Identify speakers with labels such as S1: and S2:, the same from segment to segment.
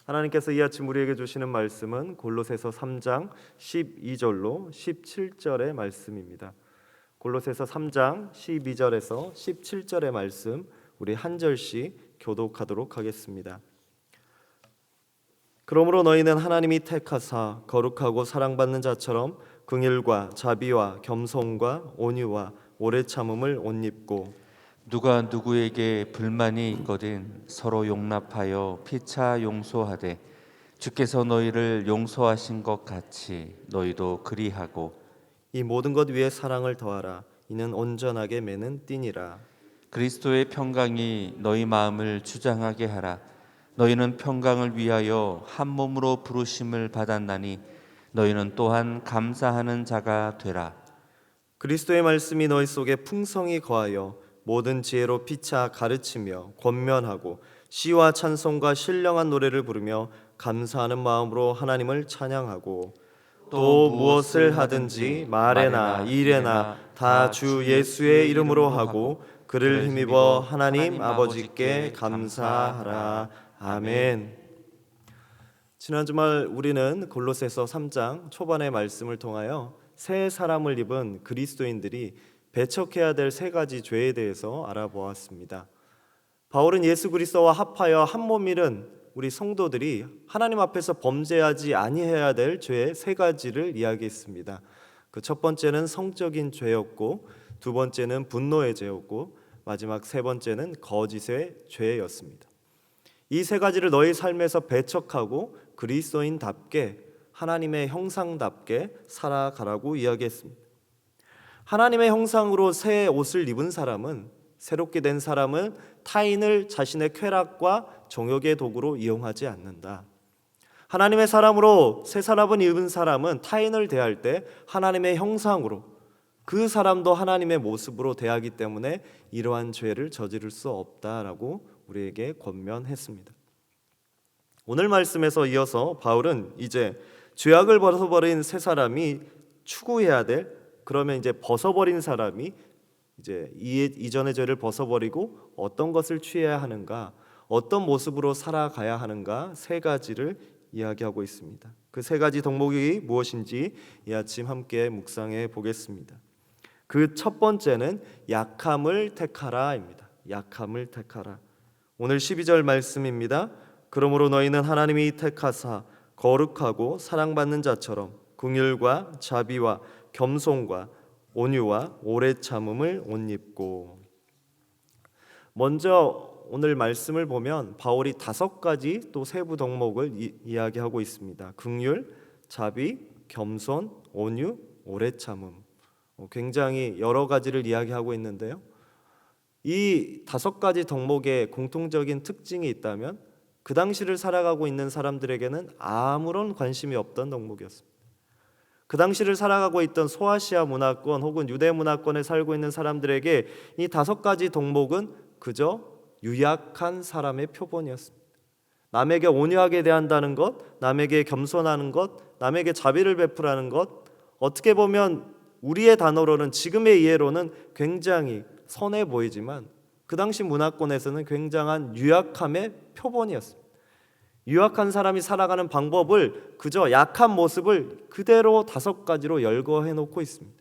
S1: 하나님께서 이 아침 우리에게 주시는 말씀은 골로새서 3장 12절로 17절의 말씀입니다. 골로새서 3장 12절에서 17절의 말씀 우리 한 절씩 교독하도록 하겠습니다. 그러므로 너희는 하나님이 택하사 거룩하고 사랑받는 자처럼 긍휼과 자비와 겸손과 온유와 오래 참음을 옷 입고
S2: 누가 누구에게 불만이 있거든 서로 용납하여 피차 용서하되 주께서 너희를 용서하신 것 같이 너희도 그리하고
S1: 이 모든 것 위에 사랑을 더하라. 이는 온전하게 매는 띠니라.
S2: 그리스도의 평강이 너희 마음을 주장하게 하라. 너희는 평강을 위하여 한 몸으로 부르심을 받았나니 너희는 또한 감사하는 자가 되라.
S1: 그리스도의 말씀이 너희 속에 풍성히 거하여 모든 지혜로 피차 가르치며 권면하고 시와 찬송과 신령한 노래를 부르며 감사하는 마음으로 하나님을 찬양하고 또 무엇을 하든지 말에나 일에나 다 주 예수의 이름으로 하고 그를 힘입어 하나님 아버지께 감사하라. 아멘. 지난 주말 우리는 골로새서 3장 초반의 말씀을 통하여 새 사람을 입은 그리스도인들이 배척해야 될 세 가지 죄에 대해서 알아보았습니다. 바울은 예수 그리스도와 합하여 한 몸이른 우리 성도들이 하나님 앞에서 범죄하지 아니해야 될 죄 세 가지를 이야기했습니다. 그 첫 번째는 성적인 죄였고, 두 번째는 분노의 죄였고, 마지막 세 번째는 거짓의 죄였습니다. 이 세 가지를 너희 삶에서 배척하고 그리스도인답게 하나님의 형상답게 살아가라고 이야기했습니다. 하나님의 형상으로 새 옷을 입은 사람은, 새롭게 된 사람은 타인을 자신의 쾌락과 정욕의 도구로 이용하지 않는다. 하나님의 사람으로 새 사람을 입은 사람은 타인을 대할 때 하나님의 형상으로, 그 사람도 하나님의 모습으로 대하기 때문에 이러한 죄를 저지를 수 없다라고 우리에게 권면했습니다. 오늘 말씀에서 이어서 바울은 이제 죄악을 벗어버린 새 사람이 추구해야 될, 그러면 이제 벗어버린 사람이 이제 이전의 죄를 벗어버리고 어떤 것을 취해야 하는가, 어떤 모습으로 살아가야 하는가 세 가지를 이야기하고 있습니다. 그 세 가지 덕목이 무엇인지 이 아침 함께 묵상해 보겠습니다. 그 첫 번째는 약함을 택하라입니다. 약함을 택하라. 오늘 12절 말씀입니다. 그러므로 너희는 하나님이 택하사 거룩하고 사랑받는 자처럼 긍휼과 자비와 겸손과 온유와 오래 참음을 옷 입고. 먼저 오늘 말씀을 보면 바울이 5가지 또 세부 덕목을 이야기하고 있습니다. 긍휼, 자비, 겸손, 온유, 오래 참음. 굉장히 여러 가지를 이야기하고 있는데요. 이 5가지 덕목의 공통적인 특징이 있다면 그 당시를 살아가고 있는 사람들에게는 아무런 관심이 없던 덕목이었습니다. 그 당시를 살아가고 있던 소아시아 문화권 혹은 유대 문화권에 살고 있는 사람들에게 이 5가지 덕목은 그저 유약한 사람의 표본이었습니다. 남에게 온유하게 대한다는 것, 남에게 겸손하는 것, 남에게 자비를 베풀하는 것, 어떻게 보면 우리의 단어로는, 지금의 이해로는 굉장히 선해 보이지만 그 당시 문화권에서는 굉장한 유약함의 표본이었습니다. 유약한 사람이 살아가는 방법을 그저 약한 모습을 그대로 5가지로 열거해 놓고 있습니다.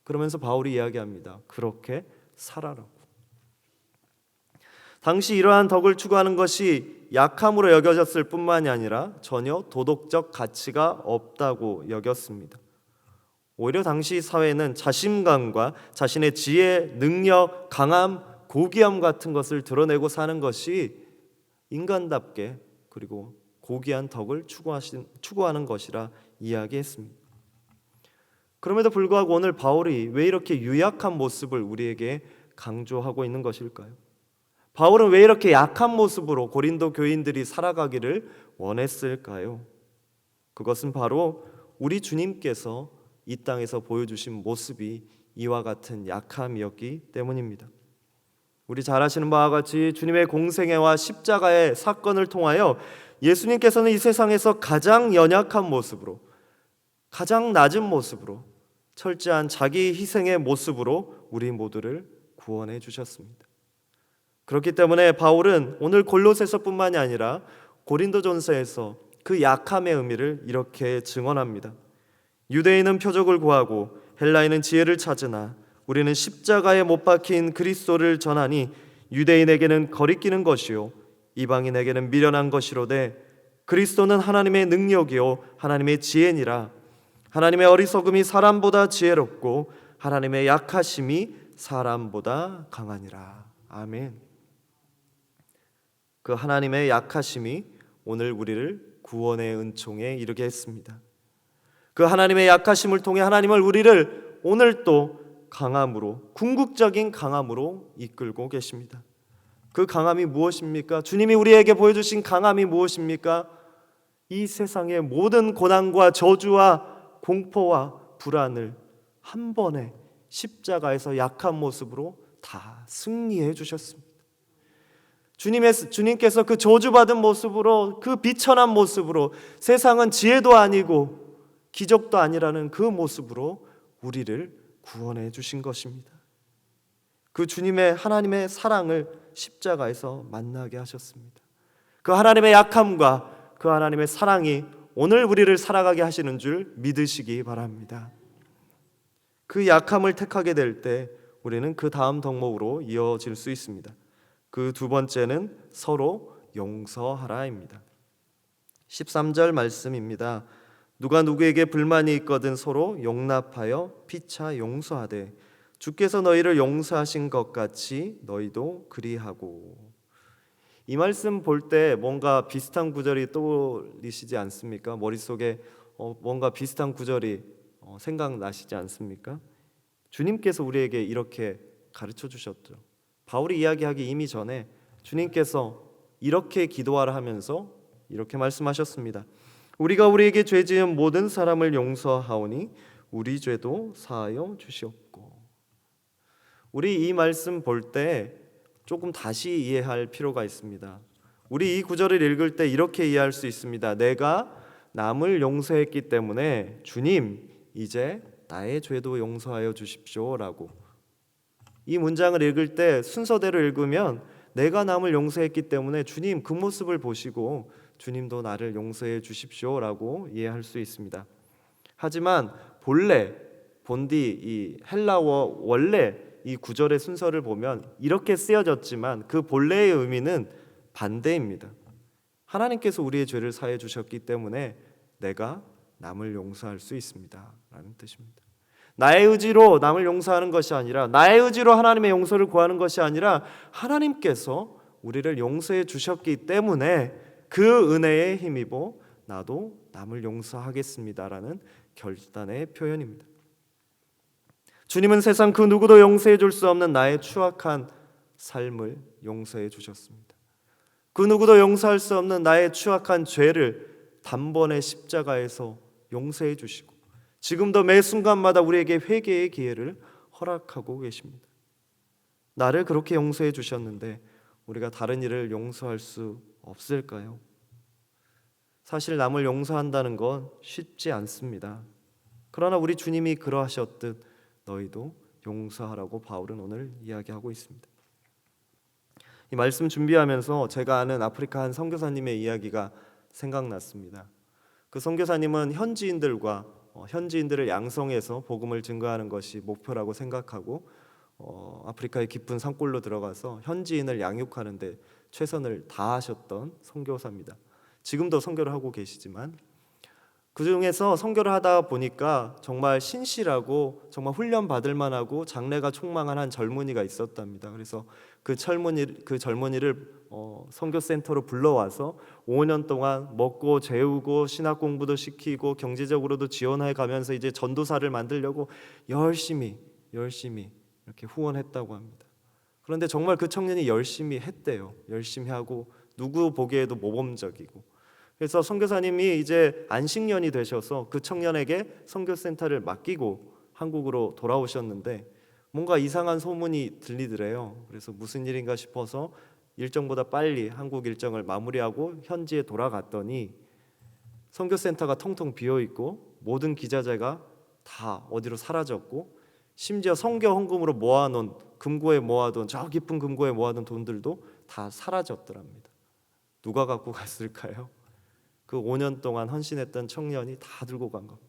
S1: 그러면서 바울이 이야기합니다. 그렇게 살아라고. 당시 이러한 덕을 추구하는 것이 약함으로 여겨졌을 뿐만이 아니라 전혀 도덕적 가치가 없다고 여겼습니다. 오히려 당시 사회는 자신감과 자신의 지혜, 능력, 강함, 고귀함 같은 것을 드러내고 사는 것이 인간답게 그리고 고귀한 덕을 추구하는 것이라 이야기했습니다. 그럼에도 불구하고 오늘 바울이 왜 이렇게 유약한 모습을 우리에게 강조하고 있는 것일까요? 바울은 왜 이렇게 약한 모습으로 고린도 교인들이 살아가기를 원했을까요? 그것은 바로 우리 주님께서 이 땅에서 보여주신 모습이 이와 같은 약함이었기 때문입니다. 우리 잘 아시는 바와 같이 주님의 공생애와 십자가의 사건을 통하여 예수님께서는 이 세상에서 가장 연약한 모습으로, 가장 낮은 모습으로, 철저한 자기 희생의 모습으로 우리 모두를 구원해 주셨습니다. 그렇기 때문에 바울은 오늘 골로새서뿐만이 아니라 고린도전서에서 그 약함의 의미를 이렇게 증언합니다. 유대인은 표적을 구하고 헬라인은 지혜를 찾으나 우리는 십자가에 못 박힌 그리스도를 전하니 유대인에게는 거리끼는 것이요 이방인에게는 미련한 것이로되 그리스도는 하나님의 능력이요 하나님의 지혜니라. 하나님의 어리석음이 사람보다 지혜롭고 하나님의 약하심이 사람보다 강하니라. 아멘. 그 하나님의 약하심이 오늘 우리를 구원의 은총에 이르게 했습니다. 그 하나님의 약하심을 통해 하나님을 우리를 오늘 또 강함으로, 궁극적인 강함으로 이끌고 계십니다. 그 강함이 무엇입니까? 주님이 우리에게 보여주신 강함이 무엇입니까? 이 세상의 모든 고난과 저주와 공포와 불안을 한 번에 십자가에서 약한 모습으로 다 승리해 주셨습니다. 주님께서 그 저주받은 모습으로, 그 비천한 모습으로, 세상은 지혜도 아니고 기적도 아니라는 그 모습으로 우리를 구원해 주신 것입니다. 그 주님의 하나님의 사랑을 십자가에서 만나게 하셨습니다. 그 하나님의 약함과 그 하나님의 사랑이 오늘 우리를 살아가게 하시는 줄 믿으시기 바랍니다. 그 약함을 택하게 될 때 우리는 그 다음 덕목으로 이어질 수 있습니다. 그 두 번째는 서로 용서하라입니다. 13절 말씀입니다. 누가 누구에게 불만이 있거든 서로 용납하여 피차 용서하되 주께서 너희를 용서하신 것 같이 너희도 그리하고. 이 말씀 볼 때 뭔가 비슷한 구절이 떠오르시지 않습니까? 머릿속에 뭔가 비슷한 구절이 생각나시지 않습니까? 주님께서 우리에게 이렇게 가르쳐 주셨죠. 바울이 이야기하기 이미 전에 주님께서 이렇게 기도하라 하면서 이렇게 말씀하셨습니다. 우리가 우리에게 죄 지은 모든 사람을 용서하오니 우리 죄도 사하여 주시옵고. 우리 이 말씀 볼 때 조금 다시 이해할 필요가 있습니다. 우리 이 구절을 읽을 때 이렇게 이해할 수 있습니다. 내가 남을 용서했기 때문에 주님 이제 나의 죄도 용서하여 주십시오라고. 이 문장을 읽을 때 순서대로 읽으면 내가 남을 용서했기 때문에 주님 그 모습을 보시고 주님도 나를 용서해 주십시오라고 이해할 수 있습니다. 하지만 본디 이 헬라어 원래 이 구절의 순서를 보면 이렇게 쓰여졌지만 그 본래의 의미는 반대입니다. 하나님께서 우리의 죄를 사해 주셨기 때문에 내가 남을 용서할 수 있습니다 라는 뜻입니다. 나의 의지로 남을 용서하는 것이 아니라, 나의 의지로 하나님의 용서를 구하는 것이 아니라 하나님께서 우리를 용서해 주셨기 때문에 그 은혜에 힘입어 나도 남을 용서하겠습니다라는 결단의 표현입니다. 주님은 세상 그 누구도 용서해 줄 수 없는 나의 추악한 삶을 용서해 주셨습니다. 그 누구도 용서할 수 없는 나의 추악한 죄를 단번에 십자가에서 용서해 주시고 지금도 매 순간마다 우리에게 회개의 기회를 허락하고 계십니다. 나를 그렇게 용서해 주셨는데 우리가 다른 이를 용서할 수 없을까요? 사실 남을 용서한다는 건 쉽지 않습니다. 그러나 우리 주님이 그러하셨듯 너희도 용서하라고 바울은 오늘 이야기하고 있습니다. 이 말씀 준비하면서 제가 아는 아프리카 한 선교사님의 이야기가 생각났습니다. 그 선교사님은 현지인들을 양성해서 복음을 증거하는 것이 목표라고 생각하고 아프리카의 깊은 산골로 들어가서 현지인을 양육하는 데 최선을 다하셨던 선교사입니다. 지금도 선교를 하고 계시지만 그 중에서 선교를 하다 보니까 정말 신실하고 정말 훈련 받을 만하고 장래가 촉망한 한 젊은이가 있었답니다. 그래서 그 젊은이를 선교센터로 불러와서 5년 동안 먹고 재우고 신학 공부도 시키고 경제적으로도 지원해 가면서 이제 전도사를 만들려고 열심히 이렇게 후원했다고 합니다. 그런데 정말 그 청년이 열심히 했대요. 열심히 하고 누구 보기에도 모범적이고. 그래서 선교사님이 이제 안식년이 되셔서 그 청년에게 선교센터를 맡기고 한국으로 돌아오셨는데 뭔가 이상한 소문이 들리더래요. 그래서 무슨 일인가 싶어서 일정보다 빨리 한국 일정을 마무리하고 현지에 돌아갔더니 선교센터가 텅텅 비어 있고 모든 기자재가 다 어디로 사라졌고 심지어 선교 헌금으로 모아놓은 저 깊은 금고에 모아둔 돈들도 다 사라졌더랍니다. 누가 갖고 갔을까요? 그 5년 동안 헌신했던 청년이 다 들고 간 겁니다.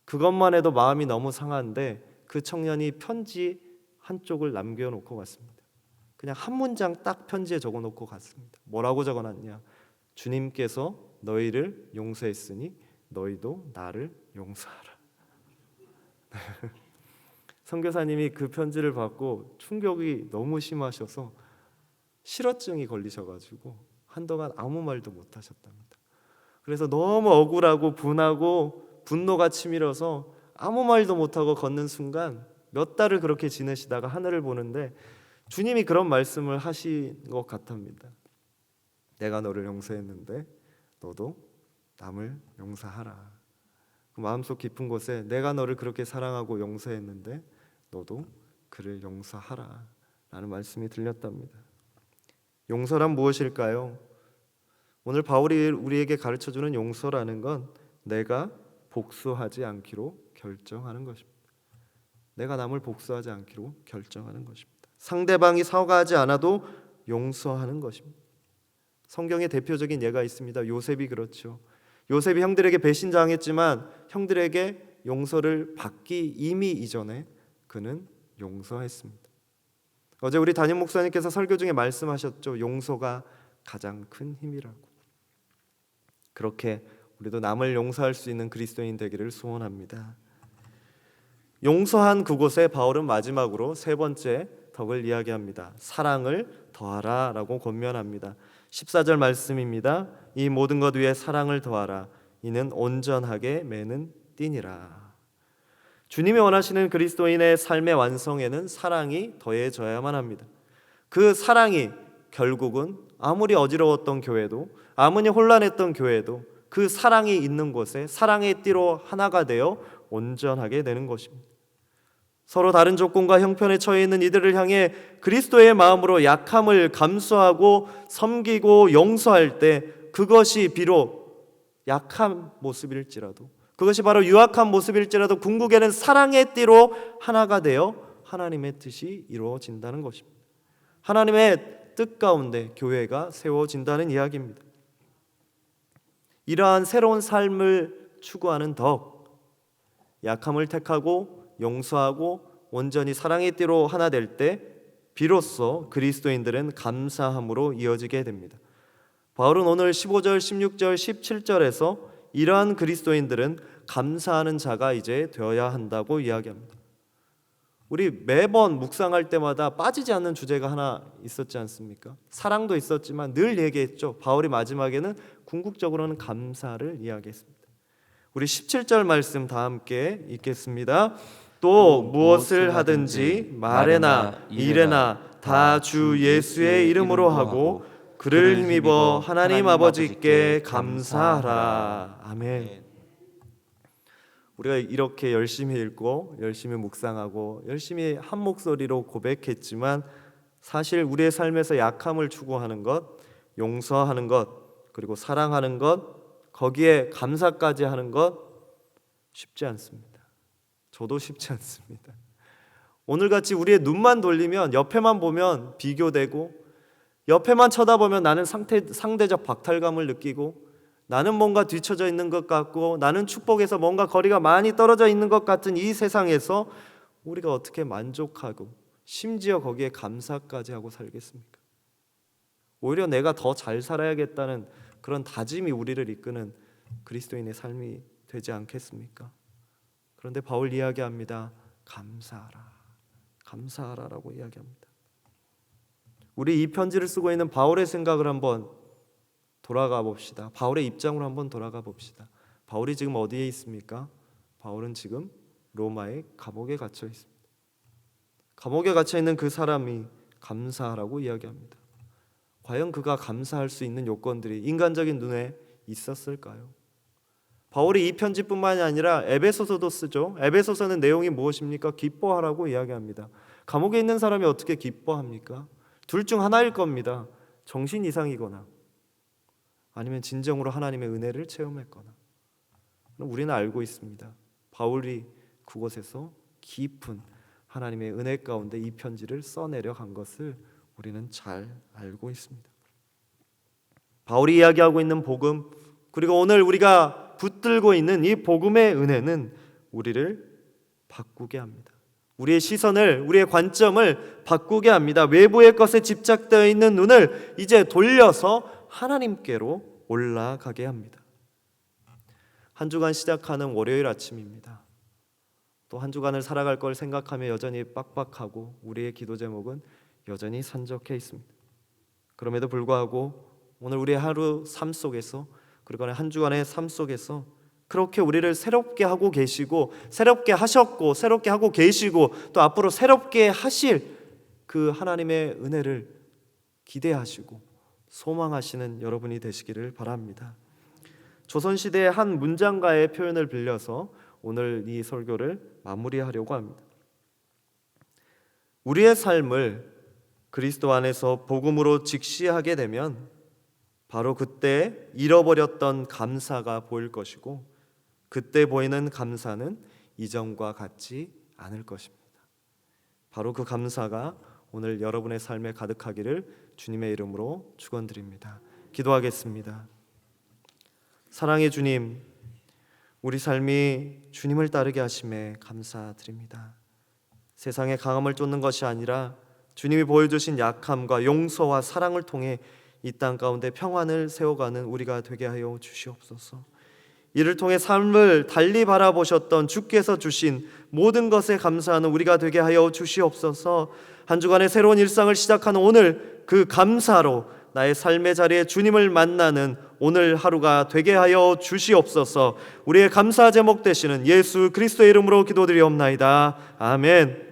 S1: 그것만 해도 마음이 너무 상한데 그 청년이 편지 한쪽을 남겨놓고 갔습니다. 그냥 한 문장 딱 편지에 적어놓고 갔습니다. 뭐라고 적어놨냐? 주님께서 너희를 용서했으니 너희도 나를 용서하라. 선교사님이 그 편지를 받고 충격이 너무 심하셔서 실어증이 걸리셔가지고 한동안 아무 말도 못 하셨답니다. 그래서 너무 억울하고 분하고 분노가 치밀어서 아무 말도 못하고 걷는 순간 몇 달을 그렇게 지내시다가 하늘을 보는데 주님이 그런 말씀을 하신 것 같답니다. 내가 너를 용서했는데 너도 남을 용서하라. 그 마음속 깊은 곳에 내가 너를 그렇게 사랑하고 용서했는데 너도 그를 용서하라 라는 말씀이 들렸답니다. 용서란 무엇일까요? 오늘 바울이 우리에게 가르쳐주는 용서라는 건 내가 복수하지 않기로 결정하는 것입니다. 내가 남을 복수하지 않기로 결정하는 것입니다. 상대방이 사과하지 않아도 용서하는 것입니다. 성경에 대표적인 예가 있습니다. 요셉이 그렇죠. 요셉이 형들에게 배신당했지만 형들에게 용서를 받기 이미 이전에 그는 용서했습니다. 어제 우리 담임 목사님께서 설교 중에 말씀하셨죠. 용서가 가장 큰 힘이라고. 그렇게 우리도 남을 용서할 수 있는 그리스도인 되기를 소원합니다. 용서한 그곳에 바울은 마지막으로 세 번째 덕을 이야기합니다. 사랑을 더하라 라고 권면합니다. 14절 말씀입니다. 이 모든 것 위에 사랑을 더하라. 이는 온전하게 매는 띠니라. 주님이 원하시는 그리스도인의 삶의 완성에는 사랑이 더해져야만 합니다. 그 사랑이 결국은 아무리 어지러웠던 교회도 아무리 혼란했던 교회도 그 사랑이 있는 곳에 사랑의 띠로 하나가 되어 온전하게 되는 것입니다. 서로 다른 조건과 형편에 처해 있는 이들을 향해 그리스도의 마음으로 약함을 감수하고 섬기고 용서할 때 그것이 비록 약한 모습일지라도 그것이 바로 유악한 모습일지라도 궁극에는 사랑의 띠로 하나가 되어 하나님의 뜻이 이루어진다는 것입니다. 하나님의 뜻 가운데 교회가 세워진다는 이야기입니다. 이러한 새로운 삶을 추구하는 덕, 약함을 택하고 용서하고 온전히 사랑의 띠로 하나 될 때 비로소 그리스도인들은 감사함으로 이어지게 됩니다. 바울은 오늘 15절, 16절, 17절에서 이러한 그리스도인들은 감사하는 자가 이제 되어야 한다고 이야기합니다. 우리 매번 묵상할 때마다 빠지지 않는 주제가 하나 있었지 않습니까? 사랑도 있었지만 늘 얘기했죠. 바울이 마지막에는 궁극적으로는 감사를 이야기했습니다. 우리 17절 말씀 다 함께 읽겠습니다. 또 무엇을 하든지 말에나 일에나 다 주 예수의 이름으로 하고 그를 힘입어 하나님 아버지께 감사하라. 아멘. 우리가 이렇게 열심히 읽고 열심히 묵상하고 열심히 한 목소리로 고백했지만 사실 우리의 삶에서 약함을 추구하는 것, 용서하는 것, 그리고 사랑하는 것, 거기에 감사까지 하는 것 쉽지 않습니다. 저도 쉽지 않습니다. 오늘같이 우리의 눈만 돌리면 옆에만 보면 비교되고 옆에만 쳐다보면 나는 상대적 박탈감을 느끼고 나는 뭔가 뒤처져 있는 것 같고 나는 축복에서 뭔가 거리가 많이 떨어져 있는 것 같은 이 세상에서 우리가 어떻게 만족하고 심지어 거기에 감사까지 하고 살겠습니까? 오히려 내가 더 잘 살아야겠다는 그런 다짐이 우리를 이끄는 그리스도인의 삶이 되지 않겠습니까? 그런데 바울 이야기합니다. 감사하라. 감사하라라고 이야기합니다. 우리 이 편지를 쓰고 있는 바울의 생각을 한번 돌아가 봅시다. 바울의 입장으로 한번 돌아가 봅시다. 바울이 지금 어디에 있습니까? 바울은 지금 로마의 감옥에 갇혀 있습니다. 감옥에 갇혀 있는 그 사람이 감사하라고 이야기합니다. 과연 그가 감사할 수 있는 요건들이 인간적인 눈에 있었을까요? 바울이 이 편지뿐만이 아니라 에베소서도 쓰죠. 에베소서는 내용이 무엇입니까? 기뻐하라고 이야기합니다. 감옥에 있는 사람이 어떻게 기뻐합니까? 둘 중 하나일 겁니다. 정신 이상이거나 아니면 진정으로 하나님의 은혜를 체험했거나. 우리는 알고 있습니다. 바울이 그곳에서 깊은 하나님의 은혜 가운데 이 편지를 써내려 간 것을 우리는 잘 알고 있습니다. 바울이 이야기하고 있는 복음, 그리고 오늘 우리가 붙들고 있는 이 복음의 은혜는 우리를 바꾸게 합니다. 우리의 시선을, 우리의 관점을 바꾸게 합니다. 외부의 것에 집착되어 있는 눈을 이제 돌려서 하나님께로 올라가게 합니다. 한 주간 시작하는 월요일 아침입니다. 또 한 주간을 살아갈 걸 생각하며 여전히 빡빡하고 우리의 기도 제목은 여전히 산적해 있습니다. 그럼에도 불구하고 오늘 우리의 하루 삶 속에서, 그리고 한 주간의 삶 속에서 그렇게 우리를 새롭게 하고 계시고, 새롭게 하셨고, 새롭게 하고 계시고, 또 앞으로 새롭게 하실 그 하나님의 은혜를 기대하시고 소망하시는 여러분이 되시기를 바랍니다. 조선시대의 한 문장가의 표현을 빌려서 오늘 이 설교를 마무리하려고 합니다. 우리의 삶을 그리스도 안에서 복음으로 직시하게 되면 바로 그때 잃어버렸던 감사가 보일 것이고, 그때 보이는 감사는 이전과 같지 않을 것입니다. 바로 그 감사가 오늘 여러분의 삶에 가득하기를 주님의 이름으로 축원드립니다. 기도하겠습니다. 사랑의 주님, 우리 삶이 주님을 따르게 하심에 감사드립니다. 세상의 강함을 쫓는 것이 아니라 주님이 보여주신 약함과 용서와 사랑을 통해 이 땅 가운데 평안을 세워가는 우리가 되게 하여 주시옵소서. 이를 통해 삶을 달리 바라보셨던 주께서 주신 모든 것에 감사하는 우리가 되게 하여 주시옵소서. 한 주간의 새로운 일상을 시작하는 오늘, 그 감사로 나의 삶의 자리에 주님을 만나는 오늘 하루가 되게 하여 주시옵소서. 우리의 감사 제목 되시는 예수 그리스도의 이름으로 기도드리옵나이다. 아멘.